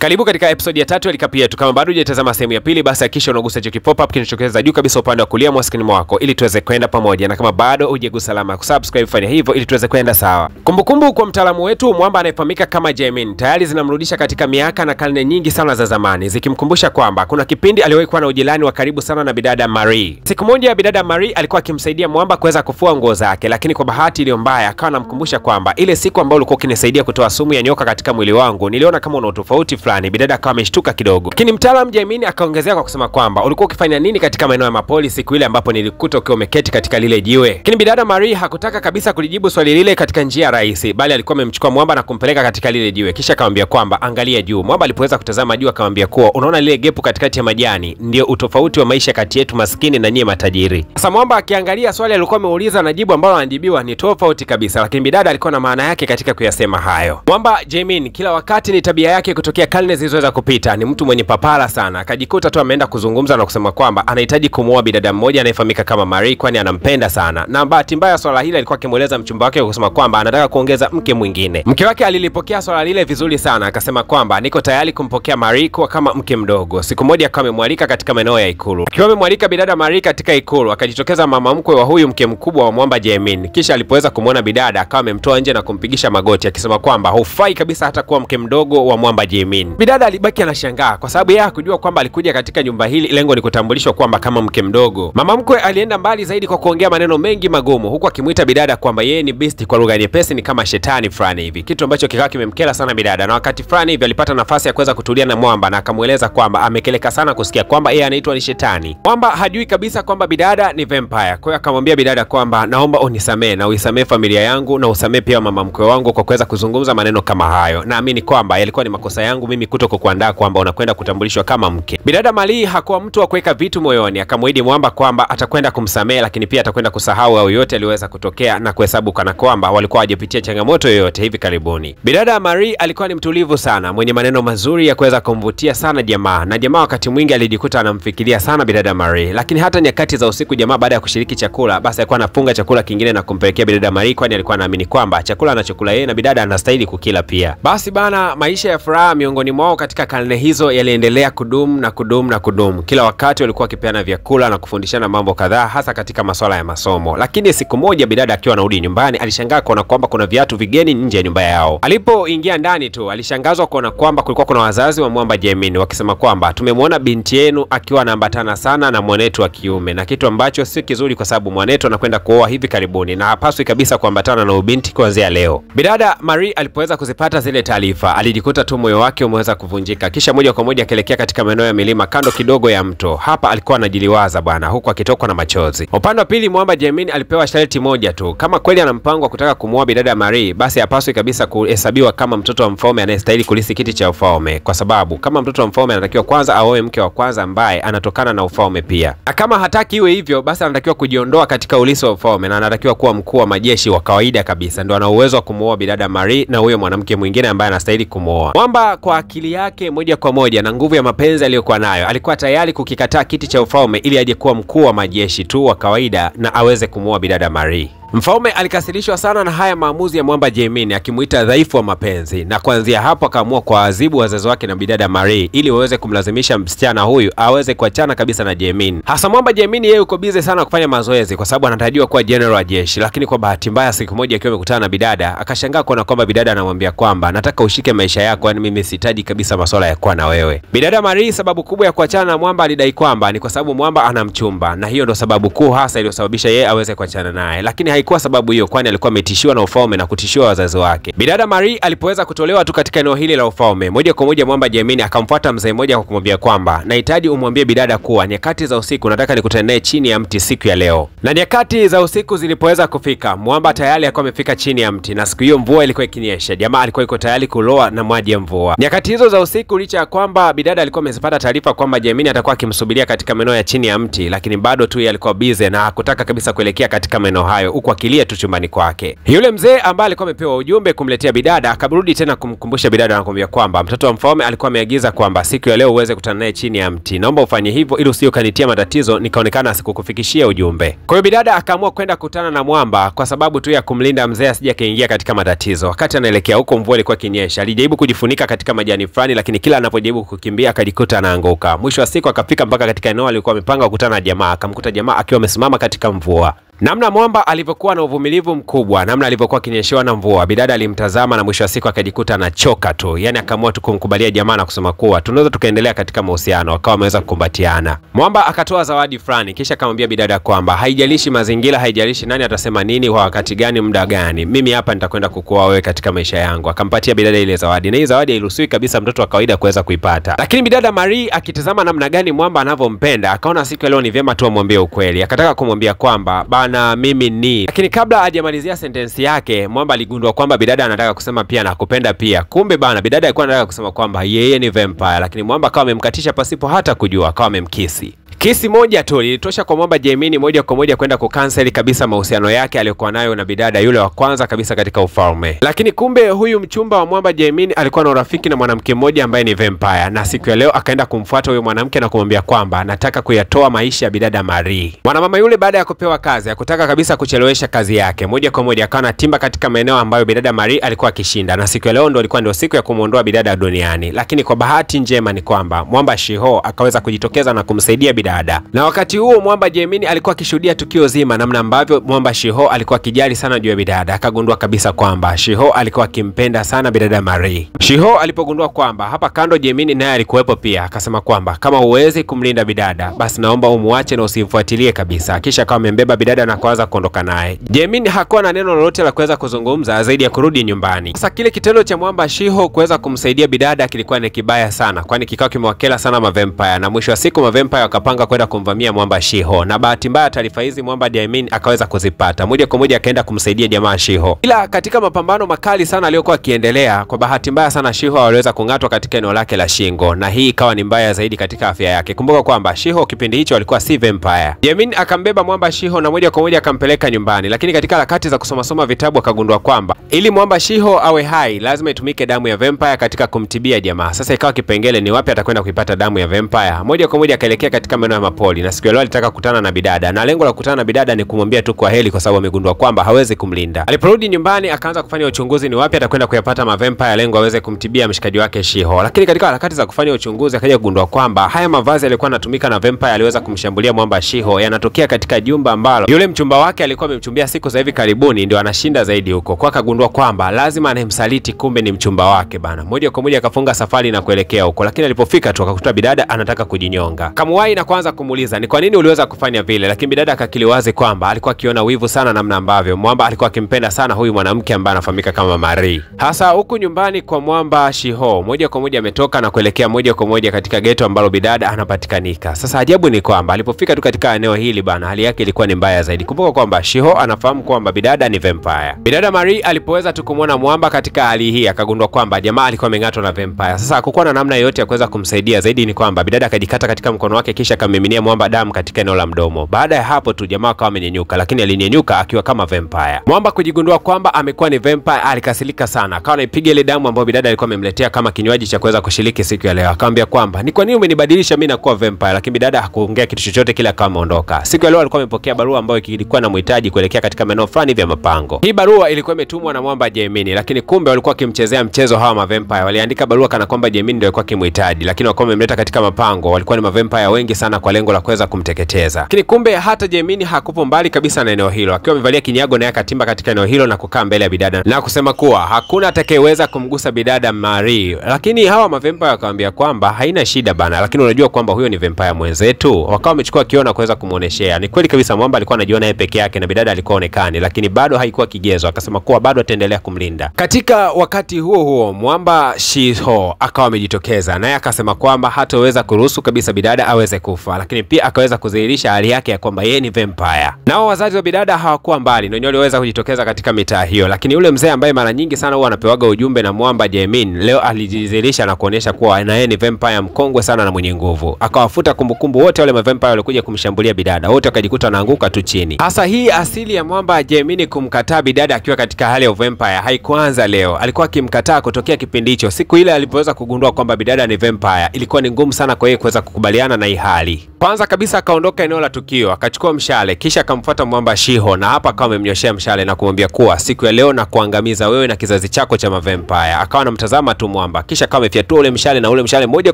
Karibu katika episode ya 3 ya Recap yetu. Kama bado hujatazama sehemu ya pili, basi hakikisha unagusa hicho pop up kinachotokeza juu kabisa upande wa kulia mwa screen wako ili tuweze kwenda pamoja, na kama bado hujagusa alama ya kusubscribe, fanya hivyo ili tuweze kwenda sawa. Kumbukumbu kwa mtaalamu wetu mwamba anayefahamika kama Jaemin tayari zinamrudisha katika miaka na karne nyingi sana za zamani, zikimkumbusha kwamba kuna kipindi aliwahi kuwa na ujirani wa karibu sana na bidada Marie. Siku moja bidada Marie alikuwa akimsaidia mwamba kuweza kufua nguo zake, lakini kwa bahati iliyo mbaya akawa anamkumbusha kwamba ile siku ambayo ulikuwa ukinisaidia kutoa sumu ya nyoka katika mwili wangu, niliona kama una tofauti fulani. Bidada akawa ameshtuka kidogo, lakini mtaalamu Jaemin akaongezea kwa kusema kwamba ulikuwa ukifanya nini katika maeneo ya mapoli siku ile ambapo nilikuta ukiwa umeketi katika lile jiwe. Lakini bidada Marie hakutaka kabisa kulijibu swali lile katika njia rahisi, bali alikuwa amemchukua mwamba na kumpeleka katika lile jiwe, kisha akamwambia kwamba angalia juu. Mwamba alipoweza kutazama juu akamwambia kuwa unaona lile gepu katikati ya majani, ndio utofauti wa maisha kati yetu maskini na nyie matajiri. Sasa mwamba akiangalia swali alikuwa ameuliza na jibu ambalo anajibiwa ni tofauti kabisa, lakini bidada alikuwa na maana yake katika kuyasema hayo. Mwamba Jaemin kila wakati ni tabia yake kutokea karne zilizoweza kupita, ni mtu mwenye papara sana. Akajikuta tu ameenda kuzungumza na kusema kwamba anahitaji kumuoa bidada mmoja anayefahamika kama Marie, kwani anampenda sana. Na bahati mbaya swala hili alikuwa akimueleza mchumba wake kusema kwamba anataka kuongeza mke mwingine. Mke wake alilipokea swala lile vizuri sana, akasema kwamba niko tayari kumpokea Marie kuwa kama mke mdogo. Siku moja akawa amemwalika katika maeneo ya ikulu. Akiwa amemwalika bidada Marie katika ikulu, akajitokeza mama mkwe wa huyu mke mkubwa wa mwamba Jaemin. Kisha alipoweza kumuona bidada akawa amemtoa nje na kumpigisha magoti akisema kwamba hufai kabisa hata kuwa mke mdogo wa mwamba Jaemin. Bidada alibaki anashangaa kwa sababu yeye hakujua kwamba alikuja katika nyumba hili lengo ni kutambulishwa kwamba kama mke mdogo. Mama mkwe alienda mbali zaidi kwa kuongea maneno mengi magumu, huku akimuita bidada kwamba yeye ni beast, kwa lugha nyepesi ni kama shetani fulani hivi, kitu ambacho kikawa kimemkera sana bidada. Na wakati fulani hivi alipata nafasi ya kuweza kutulia na mwamba na akamueleza kwamba amekeleka sana kusikia kwamba yeye anaitwa ni shetani. Mwamba hajui kabisa kwamba bidada ni vampire, kwa hiyo akamwambia bidada kwamba naomba unisamee na uisamee familia yangu na usamee pia mama mkwe wangu kwa kuweza kuzungumza maneno kama hayo. Naamini kwamba yalikuwa ni makosa yangu mimi kutokuandaa kwamba unakwenda kutambulishwa kama mke. Bidada Marie hakuwa mtu wa kuweka vitu moyoni, akamwahidi mwamba kwamba atakwenda kumsamea, lakini pia atakwenda kusahau au yote aliweza kutokea na kuhesabu kana kwamba walikuwa hawajapitia changamoto yoyote hivi karibuni. Bidada Marie alikuwa ni mtulivu sana, mwenye maneno mazuri ya kuweza kumvutia sana jamaa, na jamaa wakati mwingi alijikuta anamfikiria sana bidada Marie. Lakini hata nyakati za usiku jamaa baada ya kushiriki chakula, basi alikuwa anafunga chakula kingine na kumpelekea bidada Marie, kwani alikuwa anaamini kwamba chakula anachokula yeye na bidada anastahili kukila pia. Basi bana, maisha ya furaha miongoni mwao katika karne hizo yaliendelea kudumu na kudumu na kudumu. Kila wakati walikuwa wakipeana vyakula na kufundishana mambo kadhaa, hasa katika masuala ya masomo. Lakini siku moja bidada akiwa anarudi nyumbani alishangaa kuona kwamba kuna viatu vigeni nje ya nyumba yao. Alipoingia ndani tu alishangazwa kuona kwamba kulikuwa kuna wazazi wa mwamba Jaemin wakisema kwamba tumemwona binti yenu akiwa anaambatana sana na mwanetu wa kiume, na kitu ambacho si kizuri kwa sababu mwanetu anakwenda kuoa hivi karibuni na hapaswi kabisa kuambatana na ubinti kuanzia leo. Bidada Marie alipoweza kuzipata zile taarifa alijikuta tu moyo wake umeweza kuvunjika, kisha moja kwa moja akaelekea katika maeneo ya milima kando kidogo ya mto. Hapa alikuwa anajiliwaza bwana, huku akitokwa na machozi. Upande wa pili mwamba Jaemin alipewa sharti moja tu, kama kweli ana mpango wa kutaka kumuoa bidada Marie, basi hapaswi kabisa kuhesabiwa kama mtoto wa mfalme anayestahili kulisi kiti cha ufalme, kwa sababu kama mtoto wa mfalme anatakiwa kwanza aoe mke wa kwanza ambaye anatokana na ufalme pia. Na kama hataki iwe hivyo, basi anatakiwa kujiondoa katika ulisi wa ufalme na anatakiwa kuwa mkuu wa majeshi wa kawaida kabisa, ndio ana uwezo wa kumuoa bidada Marie na huyo mwanamke mwingine ambaye anastahili kumuoa. Mwamba kwa akili yake moja kwa moja na nguvu ya mapenzi aliyokuwa nayo alikuwa tayari kukikataa kiti cha ufalme ili aje kuwa mkuu wa majeshi tu wa kawaida na aweze kumuoa bidada Marie. Mfalme alikasirishwa sana na haya maamuzi ya mwamba Jaemin, akimuita dhaifu wa mapenzi, na kuanzia hapo akaamua kuadhibu wazazi wake na bidada Marie ili waweze kumlazimisha msichana huyu aweze kuachana kabisa na Jaemin. Hasa mwamba Jaemin yeye yuko busy sana kufanya mazoezi kwa sababu anatarajiwa kuwa general wa jeshi, lakini kwa bahati mbaya siku moja akiwa amekutana na bidada akashangaa kuona kwamba bidada anamwambia kwamba nataka ushike maisha yako, yani mimi sihitaji kabisa masuala ya kuwa na wewe. Bidada Marie sababu kubwa ya kuachana na mwamba alidai kwamba ni kwa sababu mwamba anamchumba, na hiyo ndo sababu kuu hasa iliyosababisha yeye aweze kuachana naye. Lakini kwa sababu hiyo, kwani alikuwa ametishiwa na ufalme na kutishiwa wazazi wake. Bidada Marie alipoweza kutolewa tu katika eneo hili la ufalme, moja kwa moja mwamba Jaemin akamfuata mzee mmoja kwa kumwambia kwamba nahitaji umwambie bidada kuwa nyakati za usiku nataka nikutane naye chini ya mti siku ya leo. Na nyakati za usiku zilipoweza kufika, mwamba tayari alikuwa amefika chini ya mti, na siku hiyo mvua ilikuwa ikinyesha. Jamaa alikuwa yuko tayari kuloa na maji ya mvua. Nyakati hizo za usiku, licha ya kwamba bidada alikuwa amezipata taarifa kwamba Jaemin atakuwa akimsubiria katika maeneo ya chini ya mti, lakini bado tu yeye alikuwa busy na hakutaka kabisa kuelekea katika maeneo hayo, huku akilia tu chumbani kwake. Yule mzee ambaye alikuwa amepewa ujumbe kumletea bidada akarudi tena kumkumbusha bidada na kumwambia kwamba mtoto wa mfalme alikuwa ameagiza kwamba siku ya leo uweze kukutana naye chini ya mti. Naomba ufanye hivyo ili usije ukanitia matatizo nikaonekana sikukufikishia ujumbe. Kwa hiyo bidada akaamua kwenda kukutana na mwamba kwa sababu tu ya kumlinda mzee asije kaingia katika matatizo. Wakati anaelekea huko mvua ilikuwa kinyesha. Alijaribu kujifunika katika majani fulani lakini kila anapojaribu kukimbia akajikuta anaanguka. Mwisho wa siku akafika mpaka katika eneo alikuwa amepanga kukutana na jamaa, akamkuta jamaa akiwa amesimama katika mvua. Namna mwamba alivyokuwa na uvumilivu mkubwa, namna alivyokuwa kinyeshewa na mvua, bidada alimtazama na mwisho wa siku akajikuta anachoka tu. Yani akaamua tu kumkubalia jamaa na kusema kuwa tunaweza tukaendelea katika mahusiano, akawa ameweza kukumbatiana. Mwamba akatoa zawadi fulani kisha akamwambia bidada kwamba haijalishi mazingira, haijalishi nani atasema nini kwa wakati gani, muda gani, mimi hapa nitakwenda kukuoa wewe katika maisha yangu. Akampatia bidada ile zawadi. Na hii zawadi hairuhusiwi kabisa mtoto wa kawaida kuweza kuipata. Lakini bidada Marie akitazama namna gani mwamba anavyompenda, akaona siku leo ni vyema tu amwambie ukweli. Akataka kumwambia kwamba na mimi ni. Lakini kabla hajamalizia sentensi yake, mwamba aligundua kwamba bidada anataka kusema pia nakupenda pia. Kumbe bidada alikuwa anataka kusema kwamba yeye ni vampire, lakini mwamba akawa amemkatisha pasipo hata kujua, akawa amemkisi. Kisi moja tu lilitosha kwa mwamba Jaimini moja kwa moja kwenda kukanseli kabisa mahusiano yake aliyokuwa nayo na bidada yule wa kwanza kabisa katika ufalme. Lakini kumbe huyu mchumba wa mwamba Jaimini alikuwa na urafiki na mwanamke mmoja ambaye ni vampire, na siku ya leo akaenda kumfuata huyo mwanamke na kumwambia kwamba anataka kuyatoa maisha ya bidada Marie. Mwanamama yule baada ya kupewa kazi hakutaka kabisa kuchelewesha kazi yake. Moja kwa moja akawa anatimba katika maeneo ambayo bidada Marie alikuwa akishinda, na siku ya leo ndio siku ya kumuondoa bidada duniani. Lakini kwa bahati njema ni kwamba mwamba Shiho akaweza kujitokeza na kumsaidia bidada. Na wakati huo mwamba Jaimini alikuwa akishuhudia tukio zima, namna ambavyo mwamba Shiho alikuwa akijali sana juu ya bidada. Akagundua kabisa kwamba Shiho alikuwa akimpenda sana bidada Marie. Shiho alipogundua kwamba hapa kando Jaimini naye alikuwepo pia, akasema kwamba kama huwezi kumlinda bidada basi naomba umuache na usimfuatilie kabisa. Kisha akawa amembeba bidada na kuanza kuondoka naye. Jaimini hakuwa na neno lolote la kuweza kuzungumza zaidi ya kurudi nyumbani. Sasa kile kitendo cha mwamba Shiho kuweza kumsaidia bidada kilikuwa ni kibaya sana, kwani kikao kimewakela sana mavampire, na mwisho wa siku mavampire wakapanga kwenda kumvamia mwamba Shiho. Na bahati mbaya taarifa hizi mwamba Jaimini akaweza kuzipata. Moja kwa moja akaenda kumsaidia jamaa Shiho. Ila katika mapambano makali sana aliyokuwa akiendelea, kwa bahati mbaya sana Shiho aliweza kungatwa katika eneo lake la shingo, na hii ikawa ni mbaya zaidi katika afya yake. Kumbuka kwamba Shiho kipindi hicho alikuwa si vampire. Jaimini akambeba mwamba Shiho na moja kwa moja akampeleka nyumbani, lakini katika harakati za kusoma vitabu akagundua kwamba ili mwamba Shiho awe hai lazima itumike damu ya vampire katika kumtibia jamaa. Sasa ikawa kipengele ni wapi atakwenda kuipata damu ya vampire. Moja kwa moja akaelekea katika maeneo ya mapoli, na siku leo alitaka kukutana na bidada, na lengo la kukutana na bidada ni kumwambia tu kwa heri kwa sababu amegundua kwamba hawezi kumlinda. Aliporudi nyumbani akaanza kufanya uchunguzi ni wapi atakwenda kuyapata mavampire lengo aweze kumtibia mshikaji wake Shiho. Lakini katika harakati za kufanya uchunguzi akaja kugundua kwamba haya mavazi yalikuwa yanatumika na vampire aliweza kumshambulia mwamba Shiho yanatokea katika jumba ambalo yule mchumba wake alikuwa amemchumbia siku za hivi karibuni, ndio anashinda zaidi huko. Kwa akagundua kwamba lazima anemsaliti kumbe ni mchumba wake bana. Moja kwa moja akafunga safari na kuelekea huko, lakini alipofika tu akakuta bidada anataka kujinyonga. Kamuwai na kuanza kumuuliza ni kwa nini uliweza kufanya vile, lakini bidada akakili wazi kwamba alikuwa akiona wivu sana namna ambavyo mwamba alikuwa akimpenda sana huyu mwanamke ambaye anafahamika kama Marie. Hasa huku nyumbani kwa mwamba Shiho, moja kwa moja ametoka na kuelekea moja kwa moja katika geto ambalo bidada anapatikanika. Sasa ajabu ni kwamba alipofika tu katika eneo hili bana, hali yake ilikuwa ni mbaya zaidi. Kumbuka kwamba Shiho anafahamu kwamba bidada ni vampire. Bidada Marie alipoweza tu kumwona mwamba katika hali hii akagundua kwamba jamaa alikuwa ameng'atwa na vampire. Sasa hakukuwa na namna yoyote ya kuweza kumsaidia zaidi ni kwamba bidada akajikata katika mkono wake kisha akamiminia mwamba damu katika eneo la mdomo. Baada ya hapo tu jamaa akawa amenyenyuka, lakini alinyenyuka akiwa kama vampire. Mwamba kujigundua kwamba amekuwa ni vampire alikasirika sana. Akawa anaipiga ile damu ambayo bidada alikuwa amemletea kama kinywaji cha kuweza kushiriki siku ya leo. Akamwambia kwamba ni kwa nini umenibadilisha mimi na kuwa vampire, lakini bidada hakuongea kitu chochote kile, akawa ameondoka. Siku ya leo alikuwa amepokea barua ambayo ilikuwa na mhitaji kuelekea katika maeneo fulani vya mapango. Hii barua ilikuwa imetumwa na mwamba Jaimini, lakini kumbe walikuwa wakimchezea mchezo hawa mavampire. Waliandika barua kana kwamba Jaimini ndio alikuwa akimhitaji, lakini walikuwa wamemleta katika mapango. Walikuwa ni mavampire wengi sana kwa lengo la kuweza kumteketeza. Lakini kumbe hata Jaimini hakupo mbali kabisa na eneo hilo, akiwa amevalia kinyago na akatimba katika eneo hilo na kukaa mbele ya bidada na kusema kuwa hakuna atakayeweza kumgusa bidada Marie. Lakini hawa mavampire wakamwambia kwamba haina shida bana, lakini unajua kwamba huyo ni vampire mwenzetu. Wakawa wamechukua kioo na kuweza kumuoneshea. Ni kweli kabisa mwamba alikuwa anajiona yeye peke yake na bidada alikuwa onekani, lakini bado haikuwa kigezo. Akasema kuwa bado ataendelea kumlinda. Katika wakati huo huo mwamba Shiho akawa amejitokeza naye akasema kwamba hataweza kuruhusu kabisa bidada aweze kufa. kufa, lakini pia akaweza kudhihirisha hali yake ya kwamba yeye ni vampire. Nao wazazi wa bidada hawakuwa mbali, na wenyewe waliweza kujitokeza katika mitaa hiyo, lakini yule mzee ambaye mara nyingi sana huwa anapewaga ujumbe na mwamba Jaemin, leo alijidhihirisha na kuonesha kuwa na yeye ni vampire mkongwe sana na mwenye nguvu. Akawafuta kumbukumbu wote wale vampire walikuja kumshambulia bidada, wote wakajikuta wanaanguka tu chini. Hasa hii asili ya mwamba Jaemin kumkataa bidada akiwa katika hali ya vampire haikuanza leo. Alikuwa akimkataa kutokea kipindi hicho. Siku ile alipoweza kugundua kwamba bidada ni vampire, ilikuwa ni ngumu sana kwa yeye kuweza kukubaliana na hii hali. Kwanza kabisa akaondoka eneo la tukio, akachukua mshale, kisha akamfuata mwamba Shiho, na hapa akawa amemnyoshea mshale na kumwambia kuwa siku ya leo na kuangamiza wewe na kizazi chako cha vampire. Akawa anamtazama tu mwamba, kisha akawa amefyatua ule mshale, na ule mshale moja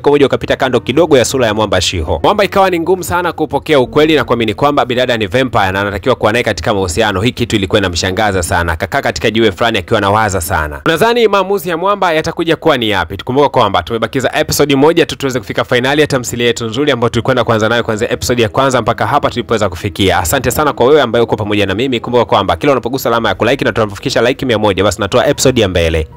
kwa moja ukapita kando kidogo ya sura ya mwamba Shiho. Mwamba ikawa ni ngumu sana kupokea ukweli na kuamini kwamba bidada ni vampire na anatakiwa kuwa naye katika mahusiano. Hii kitu ilikuwa inamshangaza sana. Akakaa katika jiwe fulani akiwa anawaza sana. Nadhani maamuzi ya mwamba yatakuja kuwa ni yapi? Tukumbuka kwamba tumebakiza episode moja tu tuweze kufika finali ya tamthilia yetu nzuri ambayo tulikwenda kuanza nayo kuanzia episode ya kwanza mpaka hapa tulipoweza kufikia. Asante sana kwa wewe ambaye uko pamoja na mimi. Kumbuka kwamba kila unapogusa alama ya kulike na tunapofikisha like 100 basi natoa episode ya mbele.